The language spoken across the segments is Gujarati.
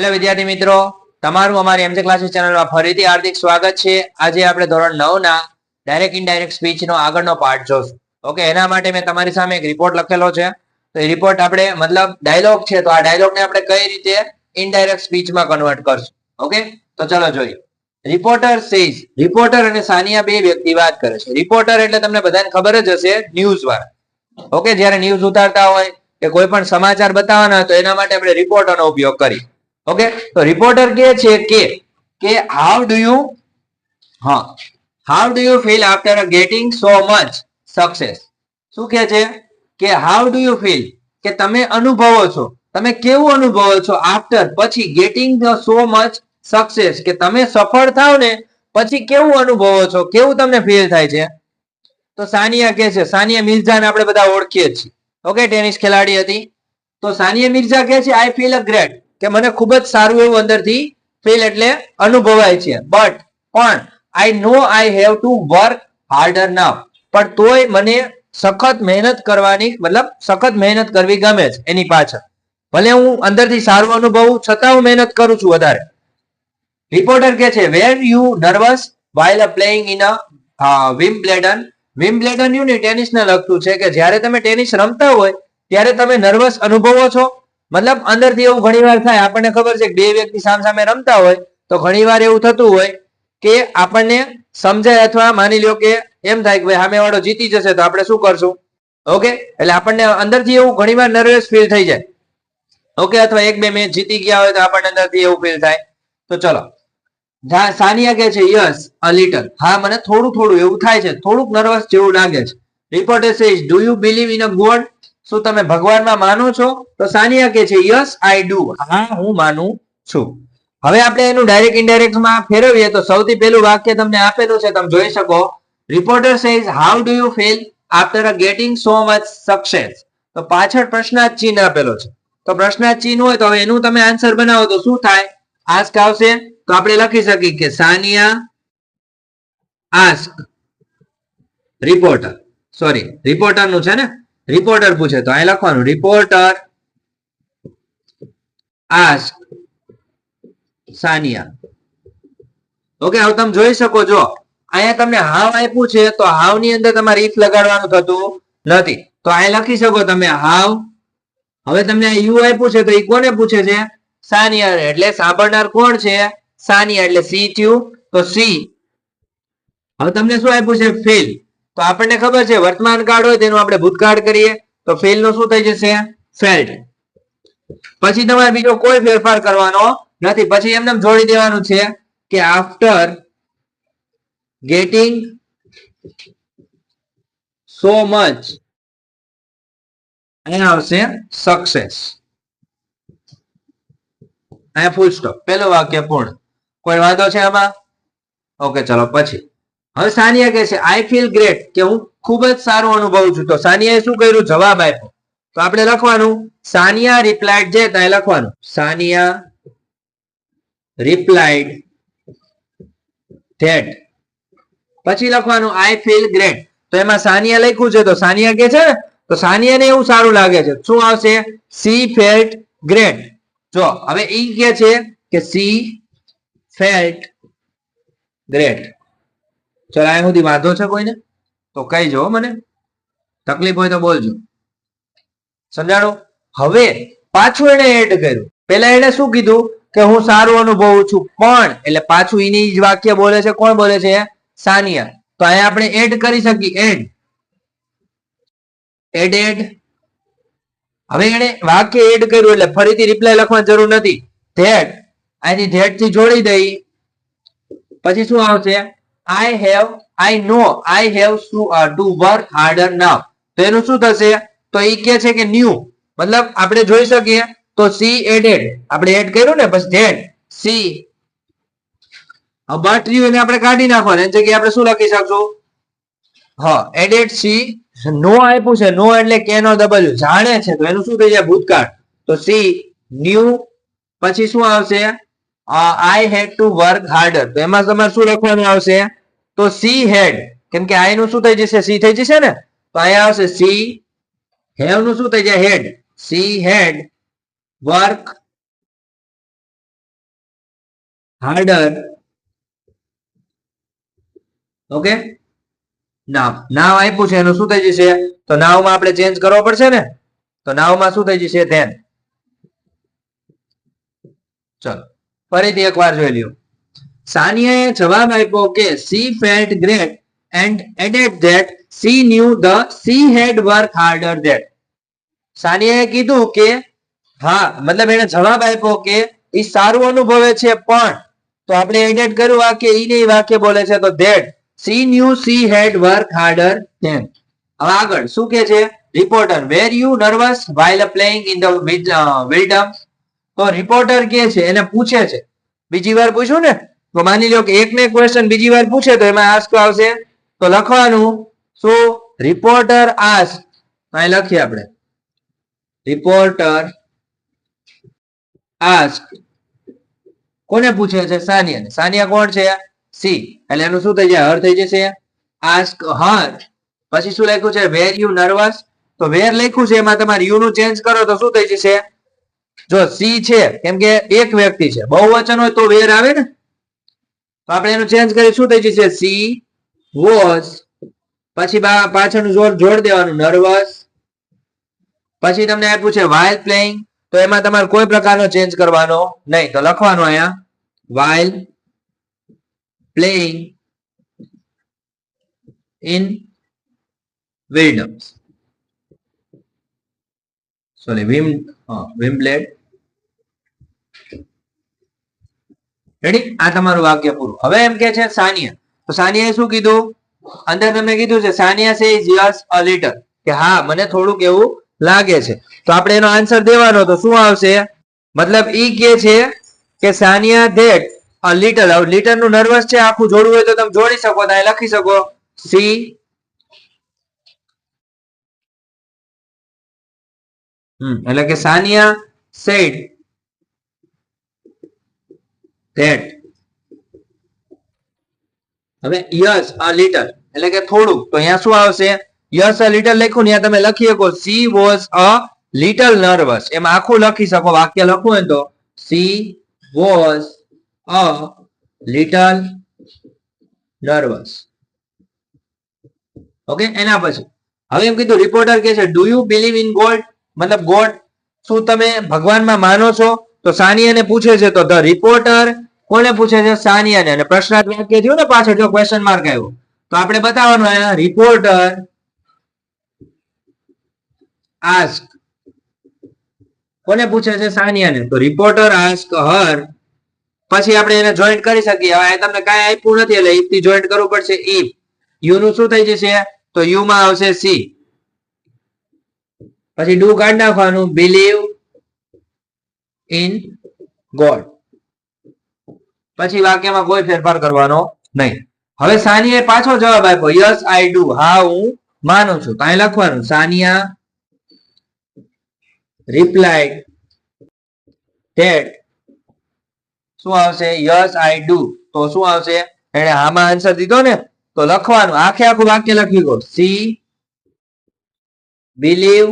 હેલો વિદ્યાર્થી મિત્રો, તમારું અમારી એમજે ક્લાસીસ ચેનલમાં ફરીથી હાર્દિક સ્વાગત છે. આજે આપણે ધોરણ 9 ના ડાયરેક્ટ ઇનડાયરેક્ટ સ્પીચનો આગળનો પાર્ટ જોશું. ઓકે, એના માટે મેં તમારી સામે એક રિપોર્ટ લખેલો છે. તો એ રિપોર્ટ આપણે મતલબ ડાયલોગ છે, તો આ ડાયલોગને આપણે કઈ રીતે ઇનડાયરેક્ટ સ્પીચમાં કન્વર્ટ કરશું. ઓકે, તો ચલો જોઈએ. રિપોર્ટર સેઝ, રિપોર્ટર અને સાનિયા બે વ્યક્તિ વાત કરે છે. રિપોર્ટર એટલે તમને બધાને ખબર જ હશે, ન્યૂઝ વાળા. ઓકે, જ્યારે ન્યૂઝ ઉતારતા હોય કે કોઈ પણ સમાચાર બતાવવાના હોય તો એના માટે આપણે રિપોર્ટરનો ઉપયોગ કરીએ. ઓકે, તો રિપોર્ટર કહે છે કે how do you feel after getting so much success. શું કહે છે કે હાઉ ડુ યુ ફીલ, કે તમે અનુભવો છો, તમે કેવું અનુભવો છો આફ્ટર પછી ગેટિંગ સો મચ સક્સેસ, કે તમે સફળ થાવ ને પછી કેવું અનુભવો છો, કેવું તમને ફીલ થાય છે. તો સાનિયા કહે છે, સાનિયા મિર્ઝાને આપણે બધા ઓળખીએ છીએ. ઓકે, ટેનિસ ખેલાડી હતી. તો સાનિયા મિર્ઝા કહે છે આઈ ફીલ અ ગ્રેટ, કે મને ખૂબ જ સારું એવું અંદરથી ફીલ એટલે અનુભવાય છે. બટ પણ I know I have to work harder now, પણ તોય મને સખત મહેનત કરવાની મતલબ સખત મહેનત કરવી ગમે છે એની પાછળ. ભલે હું અંદરથી સારું અનુભવું છતાં હું મહેનત કરું છું વધારે. રિપોર્ટર કહે છે where you nervous while playing in a Wimbledon. Wimbledon યુ ટેનિસને લગતું છે કે જ્યારે તમે ટેનિસ રમતા હોય ત્યારે તમે નર્વસ અનુભવો છો. મતલબ અંદરથી એવું ઘણીવાર થાય, આપણને ખબર છે કે બે વ્યક્તિ સામે રમતા હોય તો ઘણીવાર એવું થતું હોય કે આપણને સમજાય અથવા માની લો કે એમ થાય કે ભાઈ સામેવાળો જીતી જશે તો આપણે શું કરશું. ઓકે, એટલે આપણને અંદરથી એવું ઘણીવાર નર્વસ ફીલ થઈ જાય. ઓકે, અથવા એક બે મેચ જીતી ગયા હોય તો આપણને અંદરથી એવું ફીલ થાય. તો ચલો, સાનિયા કહે છે યસ અ લિટલ, હા મને થોડું થોડું એવું થાય છે, થોડુંક નર્વસ જેવું લાગે છે. Reporter says do you believe in a God, શું તમે ભગવાનમાં માનો છો. તો સાનિયા કહે છે યસ આઈ ડુ, હા હું માનું છું. હવે આપણે એનું ડાયરેક્ટ ઇનડાયરેક્ટમાં ફેરવીએ તો સૌથી પહેલું વાક્ય તમને આપેલું છે, તમે જોઈ શકો. Reporter says how do you feel after getting so much success. તો પાછળ પ્રશ્નાર્થ ચિહ્ન આપેલો છે. તો પ્રશ્નાર્થ ચિહ્ન હોય તો હવે એનું તમે આન્સર બનાવો તો શું થાય, આસ્ક આવશે. તો આપણે લખી શકીએ કે Sania ask reporter, sorry reporter નું છે ને, રિપોર્ટર પૂછે તો અહીં લખવાનું રિપોર્ટર આસ્ક સાનિયા. ઓકે, હવે તમે જોઈ શકો છો અહીંયા તમને હાવ આપ્યું છે તો હાવ ની અંદર તમારે ઇફ લગાડવાનું થતું નથી. તો અહીં લખી શકો તમે હાવ. હવે તમને યુ આપ્યું છે તો એ કોને પૂછે છે, સાનિયા. એટલે સાંભળનાર કોણ છે, સાનિયા, એટલે સી થયું. તો સી. હવે તમને શું આપ્યું છે, ફીલ. તો આપણને ખબર છે વર્તમાન કાળ હોય તેનું આપણે ભૂતકાળ કરીએ તો ફીલ નું શું થઈ જશે, ફેલ્ટ. પછી તમારે બીજો કોઈ ફેરફાર કરવાનો નથી. પછી એમને જોડી દેવાનું છે કે આફ્ટર ગેટિંગ સો મચ, અહીંયા આવશે સક્સેસ. અહીંયા ફૂલ સ્ટોપ, પેલું વાક્ય પૂર્ણ. કોઈ વાંધો છે આમાં? ઓકે, ચલો પછી. હવે સાનિયા કહે છે આઈ ફીલ ગ્રેટ, કે હું ખૂબ જ સારું અનુભવું છું. તો સાનિયાએ શું કર્યું, જવાબ આપ્યો. તો આપણે લખવાનું સાનિયા રિપ્લાઇડ, જે ત્યાં લખવાનું સાનિયા રિપ્લાઇડ ધેટ. પછી લખવાનું આઈ ફીલ ગ્રેટ. તો એમાં સાનિયા લખ્યું છે તો સાનિયા કે છે ને, તો સાનિયાને એવું સારું લાગે છે. શું આવશે, સી ફેલ્ટ ગ્રેટ. જો હવે ઈ કે છે કે સી ફેલ્ટ ગ્રેટ. ચલો અહીં સુધી વાંધો છે કોઈને તો કહીજો મને, તકલીફ હોય તો બોલજો. સમજાણું. હવે પાછું એને એડ કર્યું. પેલા એને શું કીધું કે હું સારું અનુભવું છું, પણ એટલે પાછું એની જ વાક્ય બોલે છે. કોણ બોલે છે, સાનિયા. તો અહીંયા આપણે એડ કરી શકીએ, એડ. હવે એને વાક્ય એડ કર્યું એટલે ફરીથી રિપ્લાય લખવાની જરૂર નથી. ધેટ, અહીંથી ધેટ થી જોડી દઈ. પછી શું આવશે, I know I have to work harder now. તો એનું શું થશે, તો એ કે છે કે ન્યુ, મતલબ આપણે જોઈ શકીએ તો સી એડેડ, આપણે એડ કર્યું ને, બસ ધેટ સી. બટ રહ્યું એને આપણે કાઢી નાખવાનું, એની જગ્યાએ આપણે શું લખી શકશું, હા એડેડ સી. નો આપ્યું છે, નો એટલે કે નો ડબલ્યુ, જાણે છે તો એનું શું થઈ જાય, ભૂતકાળ. તો સી ન્યુ. પછી શું આવશે, આઈ હેડ ટુ વર્ક હાર્ડર. તો એમાં તમારે શું લખવાનું આવશે, તો સી હેડ, કેમ કે આઈ નું શું થઈ જશે, સી થઈ જશે ને. તો અહીંયા આવશે સી હેવ નું શું થઈ જાય, had. She had work harder. Okay, now now આપ્યું છે એનું શું થઈ જશે? તો નાવમાં આપણે ચેન્જ કરવો પડશે ને, તો નાવમાં શું થઈ જશે? ધેન. ચલો ફરીથી એકવાર જોઈ લ્યો. સાનિયાએ જવાબ આપ્યો કે she felt great and added that she knew she had worked harder that. સાનિયાએ કીધું કે હા, મતલબ એને જવાબ આપ્યો કે એ સારું અનુભવે છે, પણ તો આપણે એડેડ કર્યું વાક્ય, ઈ નહીં વાક્ય બોલે છે, તો that she knew she had worked harder than. હવે આગળ શું કે છે? Reporter, were you nervous while playing in the wilderness? તો રિપોર્ટર કે છે, એને પૂછે છે, બીજી વાર પૂછ્યું ને, તો માની લો કે એક ને ક્વેશ્ચન બીજી વાર પૂછે તો એમાં આસ્ક આવશે, તો લખવાનું શું? Reporter ask. અહીં લખીએ આપણે, રિપોર્ટર આસ્ક. કોને પૂછે છે? સાનિયાને. સાનિયા કોણ છે? સી. એટલે એનું શું થઈ જાય? હર થઈ જશે. આસ્ક હર. પછી શું લખ્યું છે? Where you nervous. તો વેર લખ્યું છે, એમાં તમારે યુ નું ચેન્જ કરો તો શું થઈ જશે? જો સી છે, કેમ કે એક વ્યક્તિ છે, બહુવચન હોય તો વેર આવે ને, તો આપણે એનું ચેન્જ કરી શું થઈ જશે? She was. પછી પાછળનું જોડ દેવાનું, નર્વસ. પછી તમને આપ્યું છે વાઇલ પ્લેઇંગ, તો એમાં તમારે કોઈ પ્રકારનો ચેન્જ કરવાનો નહીં, તો લખવાનું અહીંયા વાઇલ પ્લેઇંગ ઇન વિલ્ડમ્સ. Sorry, Wimbledon. રેડી? આ તમારું વાક્ય પૂરું. હવે એમ કે છે સાનિયા, તો સાનિયાએ શું કીધું? અંદર તમને કીધું છે Sania says yes a little, કે હા મને થોડુંક એવું લાગે છે. તો આપણે એનો આન્સર દેવાનો, તો શું આવશે? મતલબ ઈ કે છે કે સાનિયા ધેટ અ લિટલ. હવે લિટલ નું નર્વસ છે, આખું જોડવું હોય તો તમે જોડી શકો, તો અહીં લખી શકો સી એટલે કે સાનિયા સેડ ધેટ. હવે યસ અ લિટલ એટલે કે થોડુંક, તો અહીંયા શું આવશે? યસ અ લિટલ લખ્યું ને, તમે લખી શકો she was a little nervous. એમાં આખું લખી શકો, વાક્ય લખવું હોય તો she was a little nervous. Okay, એના પછી હવે એમ કીધું, રિપોર્ટર કે છે do you believe in God, મતલબ ગોડ, શું તમે ભગવાનમાં માનો છો? તો સાનિયાને પૂછે છે, તો ધ રિપોર્ટર કોને પૂછે છે? સાનિયાને. અને પ્રશ્નાર્થ વાક્ય થયું ને પાછળ, જો ક્વેશ્ચન માર્ક આવ્યો, તો આપણે બતાવવાનું રિપોર્ટર આસ્ક. કોને પૂછે છે? સાનિયાને. તો રિપોર્ટર આસ્ક હર. પછી આપણે એને જોઈન્ટ કરી શકીએ. હવે તમને કાંઈ આપ્યું નથી એટલે ઇફ થી જોઈન્ટ કરવું પડશે. ઇફ યુ નું શું થઈ જશે? તો યુ માં આવશે સી. પછી ડુ કાઢી નાખવાનું, બિલીવ ઇન ગોડ. પછી વાક્યમાં કોઈ ફેરફાર કરવાનો નહીં. હવે સાનિયાએ પાછો જવાબ આપ્યો, યસ આઈ ડુ, હા હું માનું છું. તો અહીં લખવાનું સાનિયા રિપ્લાઇડ ધેટ. શું આવશે? Yes I do. તો શું આવશે? એને આમાં આન્સર દીધો ને, તો લખવાનું આખે આખું વાક્ય લખી ગયો, સી બિલીવ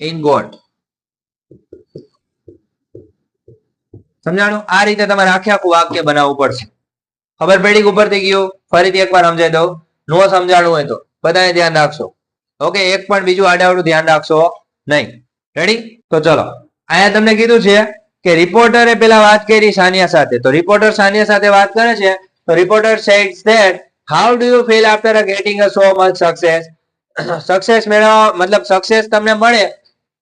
ઇન ગોડ. સમજાણું? આ રીતે તમારે આખે આખું વાક્ય બનાવવું પડશે. ખબર પડી? ઉપરથી ગયું? ફરીથી એકવાર સમજાવી દઉં, નો સમજાણું હોય તો બધાને ધ્યાન રાખશો. ઓકે, એક પણ બીજું આડાવડું ધ્યાન રાખશો નહીં. રેડી? તો ચલો, અહીંયા તમને કીધું છે કે રિપોર્ટરે પેલા વાત કરી સાનિયા સાથે, તો રિપોર્ટર સાનિયા સાથે વાત કરે છે, તો રિપોર્ટર સેડ્સ that how do you feel after getting a so much success. Success મેળવવા, મતલબ સક્સેસ તમને મળે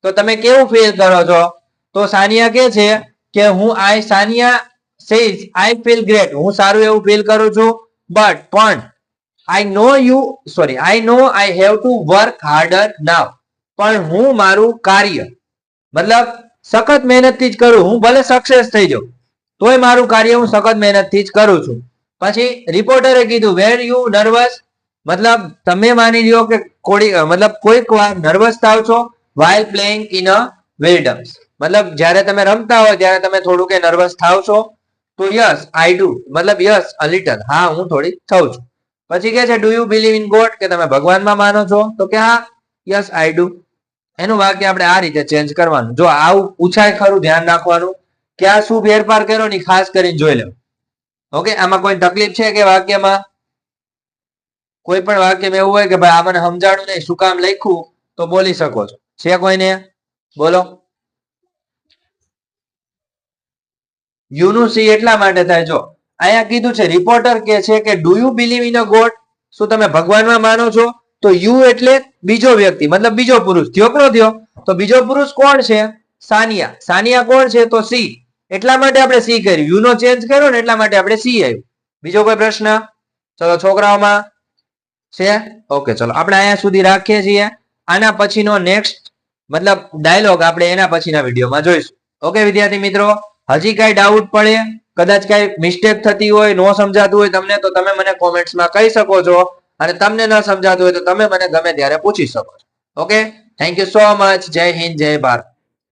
તો તમે કેવું ફીલ કરો છો? તો સાનિયા કે છે કે Sania says I feel great, હું સારું એવું ફીલ કરું છું, બટ પણ I know I have to work harder now. પણ હું મારું કાર્ય, મતલબ સખત મહેનતથી જ કરું. હું ભલે સક્સેસ થઈ જાઉં તોય મારું કાર્ય હું સખત મહેનતથી જ કરું છું. પછી રિપોર્ટરે કીધું વેર યુ નર્વસ, મતલબ તમે માની લ્યો કે મતલબ કોઈક વાર નર્વસ થાવ છો while playing in a wilderness, મતલબ જ્યારે તમે રમતા હોય ત્યારે તમે થોડું કે નર્વસ થાવ છો. તો યસ આઈ ડુ, મતલબ યસ અ લિટલ, હા હું થોડી થઉં છું. પછી કે છે do you believe in God, કે તમે ભગવાનમાં માનો છો? તો કે હા યસ આઈ ડુ. એનું વાક્ય આપણે આ રીતે ચેન્જ કરવાનું. જો આવું પૂછાય ખરું, ધ્યાન રાખવાનું ક્યાં શું ફેરફાર કર્યો ની ખાસ કરીને જોઈ લો. ઓકે, આમાં કોઈ તકલીફ છે કે વાક્યમાં? કોઈ પણ વાક્યમાં એવું હોય કે ભાઈ આ મને સમજાણું નહીં, શું કામ લખ્યું, તો બોલી શકો છો. છે કોઈને? બોલો. યુનું સી એટલા માટે થાય, જો અહીંયા કીધું છે રિપોર્ટર કે છે કે do you believe in a God, શું તમે ભગવાનમાં માનો છો? તો યુ એટલે બીજો વ્યક્તિ, મતલબ બીજો પુરુષ થયો કે ન થયો? તો બીજો પુરુષ કોણ છે? સાનિયા. સાનિયા કોણ છે? તો સી. એટલા માટે આપણે સી કર્યું, યુ નો ચેન્જ કર્યો ને એટલા માટે આપણે સી આવ્યું. બીજો કોઈ પ્રશ્ન? ચલો છોકરાઓમાં છે? ઓકે, ચલો આપણે અહીંયા સુધી રાખીએ છીએ. આના પછીનો નેક્સ્ટ મતલબ ડાયલોગ આપણે એના પછીના વિડીયોમાં જોઈશું. ઓકે વિદ્યાર્થી મિત્રો, હજી કઈ ડાઉટ પડે, કદાચ કઈ મિસ્ટેક થતી હોય, નો સમજાતું હોય તમને, તો તમે મને કોમેન્ટ્સમાં કહી શકો છો. અને તમને ન સમજાતું હોય તો તમે મને ગમે ત્યારે પૂછી શકો છો. Okay, thank you so much. જય હિન્દ, જય ભારત.